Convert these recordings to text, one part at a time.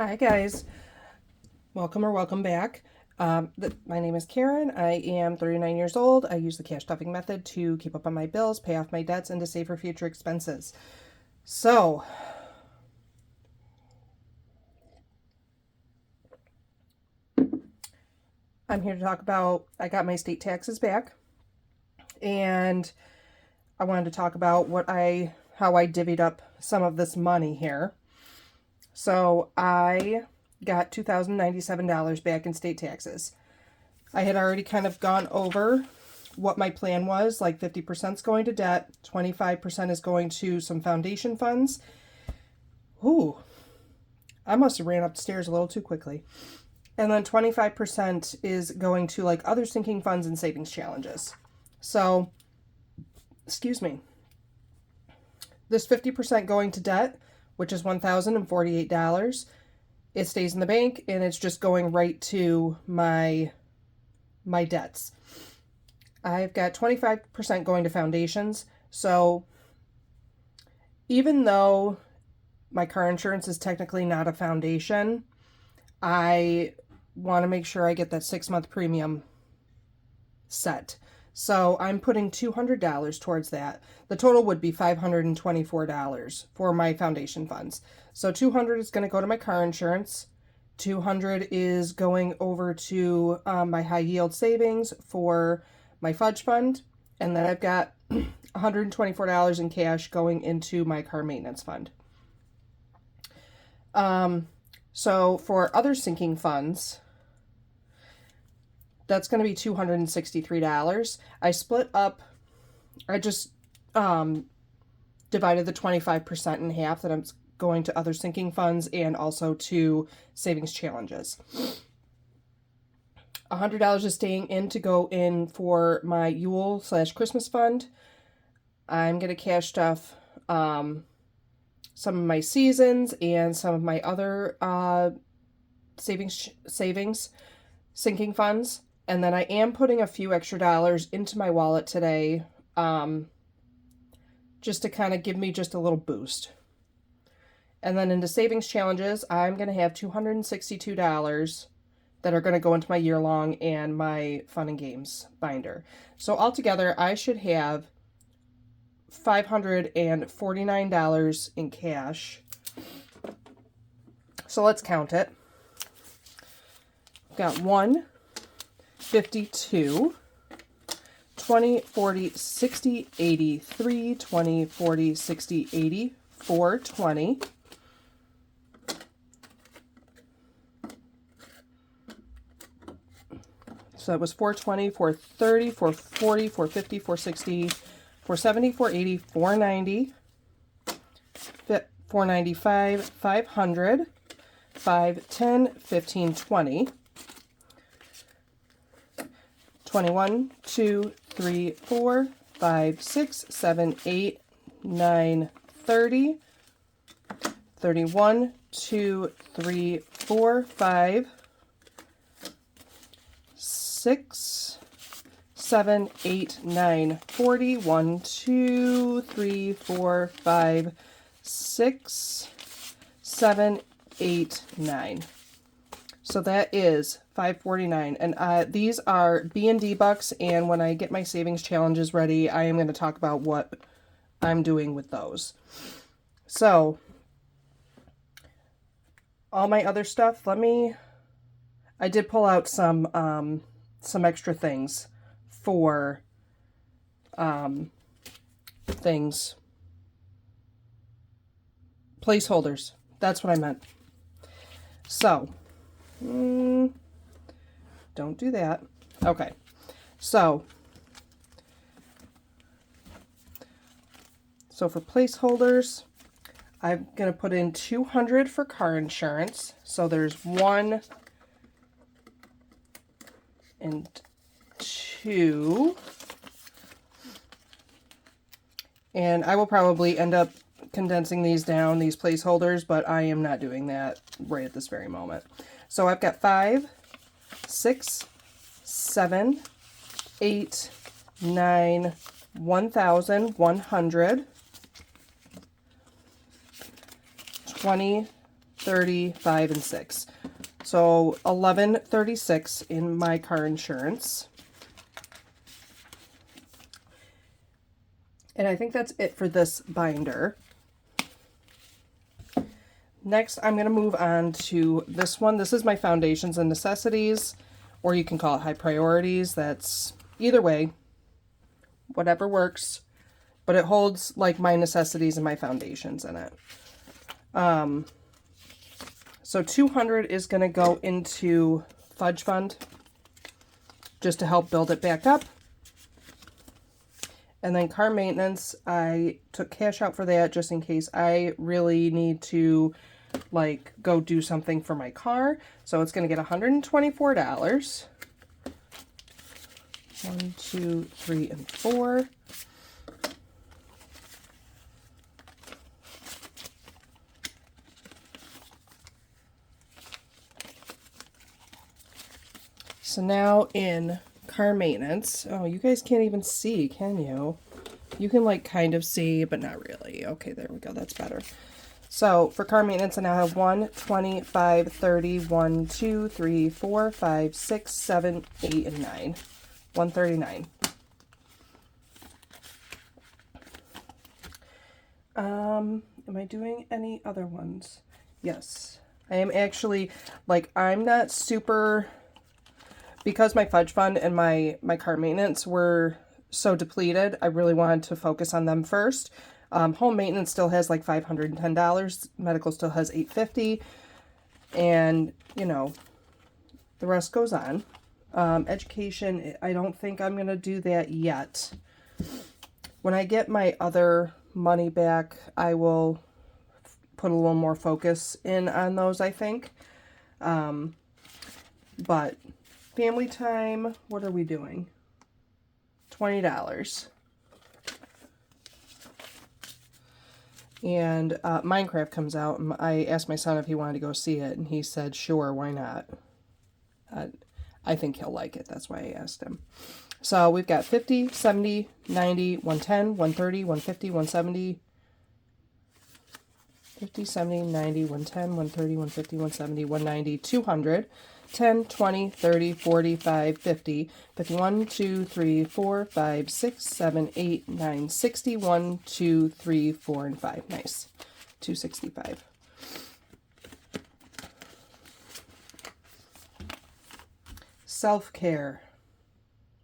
Hi guys, welcome back. My name is Karen. I am 39 years old. I use the cash stuffing method to keep up on my bills, pay off my debts, and to save for future expenses. So, I'm here to talk about, I got my state taxes back, and I wanted to talk about how I divvied up some of this money here. So, I got $2,097 back in state taxes. I had already kind of gone over what my plan was, like 50% is going to debt, 25% is going to some foundation funds. Ooh, I must have ran upstairs a little too quickly. And then 25% is going to like other sinking funds and savings challenges. So, excuse me. This 50% going to debt, which is $1,048, it stays in the bank and it's just going right to my debts. I've got 25% going to foundations. So even though my car insurance is technically not a foundation, I want to make sure I get that 6-month premium set. So I'm putting $200 towards that. The total would be $524 for my foundation funds. So $200 is going to go to my car insurance. $200 is going over to my high yield savings for my fudge fund. And then I've got $124 in cash going into my car maintenance fund. So for other sinking funds, that's going to be $263. I just divided the 25% in half that I'm going to other sinking funds and also to savings challenges. $100 is staying in to go in for my Yule/Christmas fund. I'm going to cash stuff some of my seasons and some of my other savings sinking funds. And then I am putting a few extra dollars into my wallet today just to kind of give me just a little boost. And then into savings challenges, I'm going to have $262 that are going to go into my year-long and my fun and games binder. So altogether, I should have $549 in cash. So let's count it. I've got 1, 52, 20, 40, 60, 83, 20, 40, 60, 80, 420. So that was 420, 430, 440, 450, 460, 470, 480, 490, 495, 500, 510, 15, 20, 21, 2, 3, 4, 5, 6, 7, 8, 9, 30, 31, 2, 3, 4, 5, 6, 7, 8, 9, 40, 1, 2, 3, 4, 5, 6, 7, 8, 9. So that is $549. And these are B&D bucks, and when I get my savings challenges ready, I am going to talk about what I'm doing with those. So, all my other stuff, I did pull out some extra things for placeholders. That's what I meant. So, don't do that. Okay. So for placeholders, I'm going to put in $200 for car insurance. So there's 1 and 2. And I will probably end up condensing these down, these placeholders, but I am not doing that right at this very moment. So I've got 5, 6, 7, 8, 9, 1,100, 20, 30, 5, and 6. So $11.36 in my car insurance. And I think that's it for this binder. Next, I'm going to move on to this one. This is my Foundations and Necessities, or you can call it High Priorities. That's either way, whatever works. But it holds like my necessities and my foundations in it. So $200 is going to go into Fudge Fund just to help build it back up. And then car maintenance, I took cash out for that just in case I really need to like go do something for my car. So it's going to get $124. 1, 2, 3, and 4. So now in car maintenance, oh, you guys can't even see, can you? You can like kind of see, but not really. Okay, there we go. That's better. So for car maintenance, I now have 1, 20, 5, 30, 1, 2, 3, 4, 5, 6, 7, 8, and 9. 139. Am I doing any other ones? Yes. I am actually, like, I'm not super, because my Fudge Fund and my car maintenance were so depleted, I really wanted to focus on them first. Home maintenance still has like $510. Medical still has $850. And, you know, the rest goes on. Education, I don't think I'm going to do that yet. When I get my other money back, I will put a little more focus in on those, I think. But family time, what are we doing? $20. And Minecraft comes out, and I asked my son if he wanted to go see it, and he said, sure, why not? I think he'll like it. That's why I asked him. So we've got 50, 70, 90, 110, 130, 150, 170, 50, 70, 90, 110, 130, 150, 170, 190, 200, 10, 20, 30, 45, 50, 51, 2, 3, 4, 5, 6, 7, 8, 9, 60, 1, 2, 3, 4, and 5. Nice. 265. Self-care.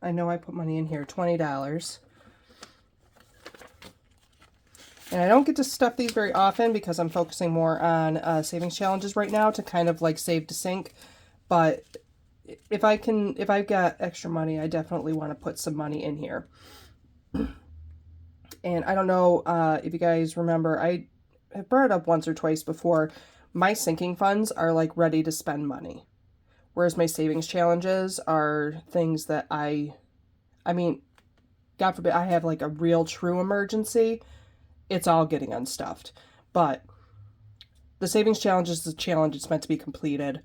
I know I put money in here, $20. And I don't get to stuff these very often because I'm focusing more on savings challenges right now to kind of like save to sink. But if I've got extra money, I definitely want to put some money in here. And I don't know if you guys remember, I have brought it up once or twice before. My sinking funds are like ready to spend money. Whereas my savings challenges are things that I mean, God forbid I have like a real true emergency. It's all getting unstuffed. But the savings challenge is the challenge. It's meant to be completed.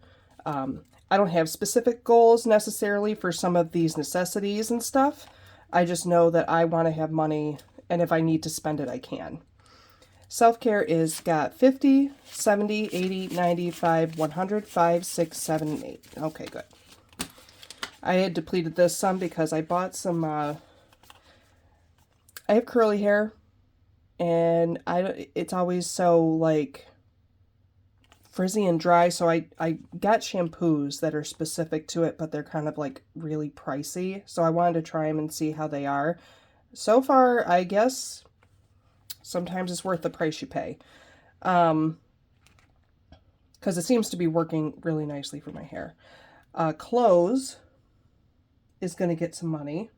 I don't have specific goals necessarily for some of these necessities and stuff. I just know that I want to have money, and if I need to spend it, I can. Self-care is got 50, 70, 80, 95, 100, 5, 6, 7, and 8. Okay, good. I had depleted this some because I bought some, I have curly hair, and it's always so, like, frizzy and dry, so I got shampoos that are specific to it, but they're kind of, like, really pricey, so I wanted to try them and see how they are. So far, I guess sometimes it's worth the price you pay, because it seems to be working really nicely for my hair. Clothes is going to get some money,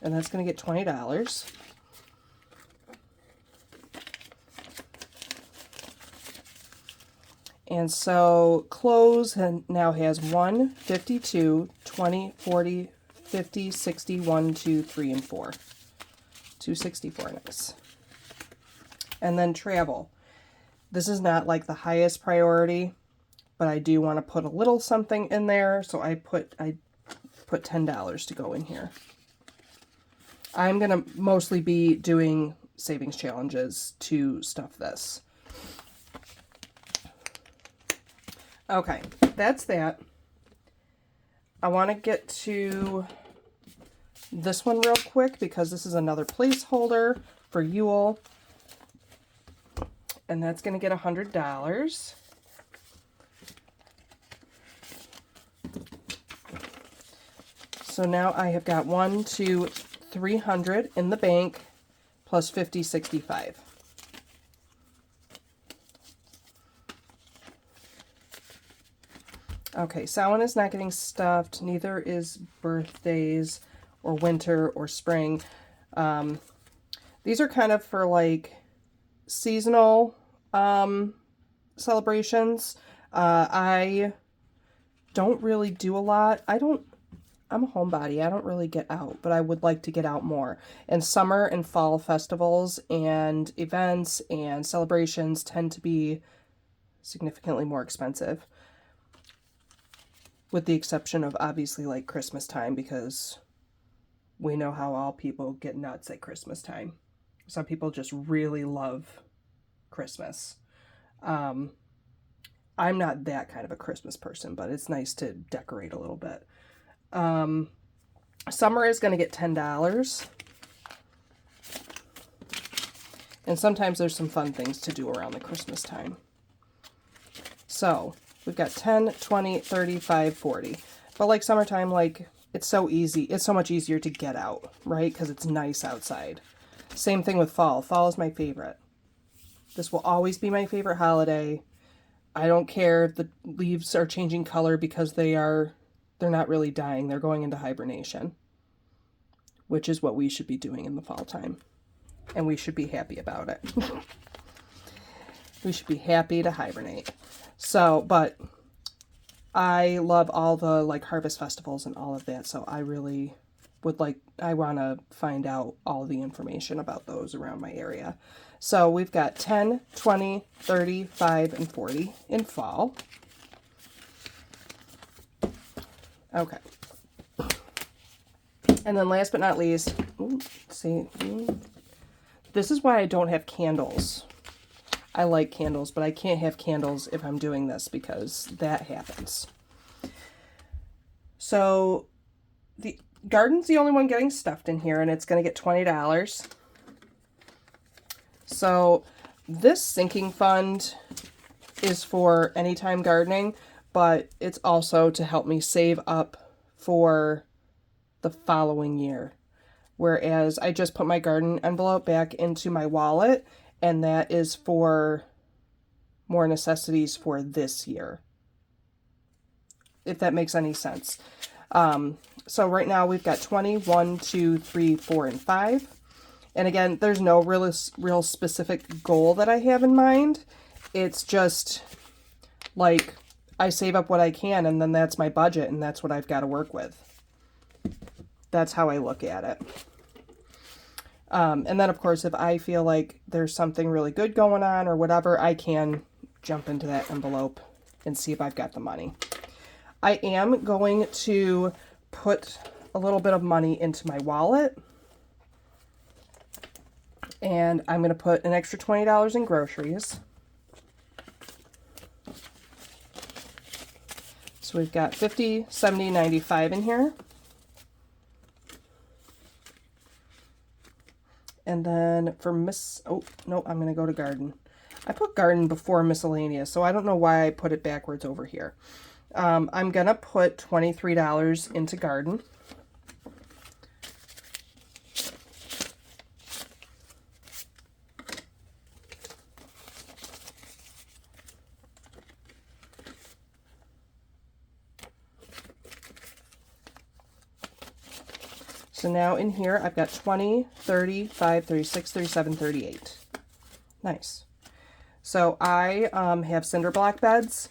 and that's going to get $20. And so clothes now has 1, 52, 20, 40, 50, 60, 1, 2, 3, and 4. 264, nice. And then travel. This is not like the highest priority, but I do want to put a little something in there, so I put $10 to go in here. I'm going to mostly be doing savings challenges to stuff this. Okay, that's that. I want to get to this one real quick because this is another placeholder for Yule. And that's going to get $100. So now I have got 1, 2, 300 in the bank plus 50, 65. Okay, Samhain is not getting stuffed. Neither is birthdays or winter or spring. These are kind of for like seasonal celebrations. I don't really do a lot. I'm a homebody. I don't really get out, but I would like to get out more. And summer and fall festivals and events and celebrations tend to be significantly more expensive. With the exception of obviously like Christmas time, because we know how all people get nuts at Christmas time. Some people just really love Christmas. I'm not that kind of a Christmas person, but it's nice to decorate a little bit. Summer is going to get $10. And sometimes there's some fun things to do around the Christmas time. So we've got 10, 20, 35, 40. But like summertime, like it's so easy. It's so much easier to get out, right? Because it's nice outside. Same thing with fall. Fall is my favorite. This will always be my favorite holiday. I don't care if the leaves are changing color because they're not really dying. They're going into hibernation, which is what we should be doing in the fall time. And we should be happy about it. We should be happy to hibernate. So, but I love all the like harvest festivals and all of that. So I really I want to find out all the information about those around my area. So we've got 10, 20, 35, and 40 in fall. Okay. And then last but not least, this is why I don't have candles. I like candles, but I can't have candles if I'm doing this because that happens. So the garden's the only one getting stuffed in here, and it's going to get $20. So this sinking fund is for anytime gardening, but it's also to help me save up for the following year. Whereas I just put my garden envelope back into my wallet, and that is for more necessities for this year. If that makes any sense. So right now we've got 20, 1, 2, 3, 4, and 5. And again, there's no real specific goal that I have in mind. It's just like I save up what I can, and then that's my budget, and that's what I've got to work with. That's how I look at it. And then, of course, if I feel like there's something really good going on or whatever, I can jump into that envelope and see if I've got the money. I am going to put a little bit of money into my wallet. And I'm going to put an extra $20 in groceries. So we've got 50, 70, 95 in here. And then for oh, no, I'm going to go to garden. I put garden before miscellaneous, so I don't know why I put it backwards over here. I'm going to put $23 into garden. So now in here, I've got 20, 35, 36, 37, 38. Nice. So I have cinder block beds,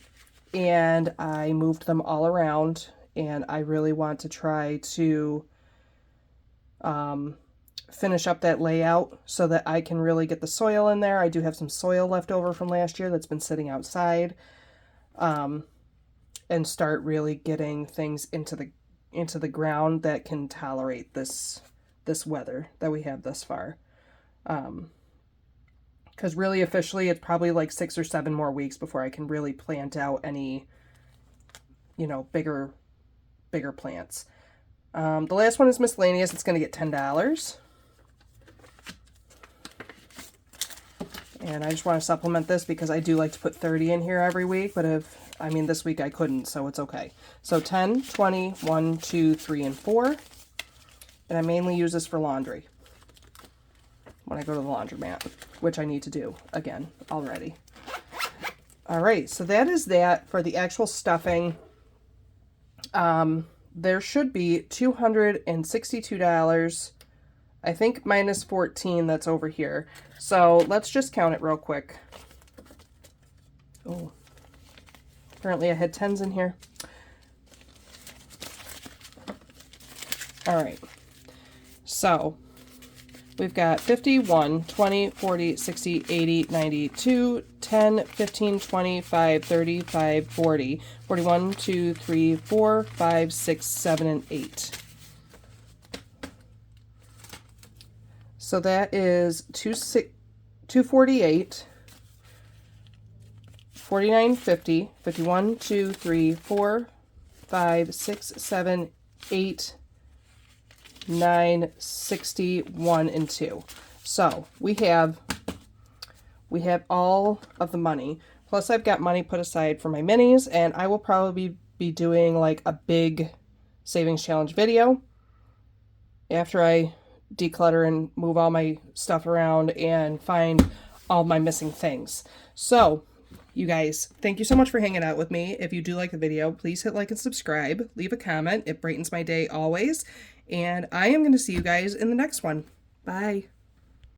and I moved them all around, and I really want to try to finish up that layout so that I can really get the soil in there. I do have some soil left over from last year that's been sitting outside, and start really getting things into the ground that can tolerate this weather that we have thus far. Because really officially it's probably like 6 or 7 more weeks before I can really plant out any you know, bigger plants. The last one is miscellaneous. It's going to get $10. And I just want to supplement this because I do like to put 30 in here every week, but this week I couldn't, so it's okay. So 10, 20, 1, 2, 3, and 4. And I mainly use this for laundry when I go to the laundromat, which I need to do again already. All right, so that is that for the actual stuffing. There should be $262, I think, minus 14 that's over here. So let's just count it real quick. Oh, apparently I had 10s in here. All right, so we've got 51, 20, 40, 60, 80, 92, 10, 15, 25, 35, 40, 41, 2, 3, 4, 5, 6, 7, and 8. So that is 248, 49, 50, 51, 2, 3, 4, 5, 6, 7, 8, 9, 61, and 2. So we have all of the money. Plus I've got money put aside for my minis, and I will probably be doing like a big savings challenge video after I declutter and move all my stuff around and find all my missing things. So you guys, thank you so much for hanging out with me. If you do like the video, please hit like and subscribe. Leave a comment. It brightens my day always. And I am going to see you guys in the next one. Bye.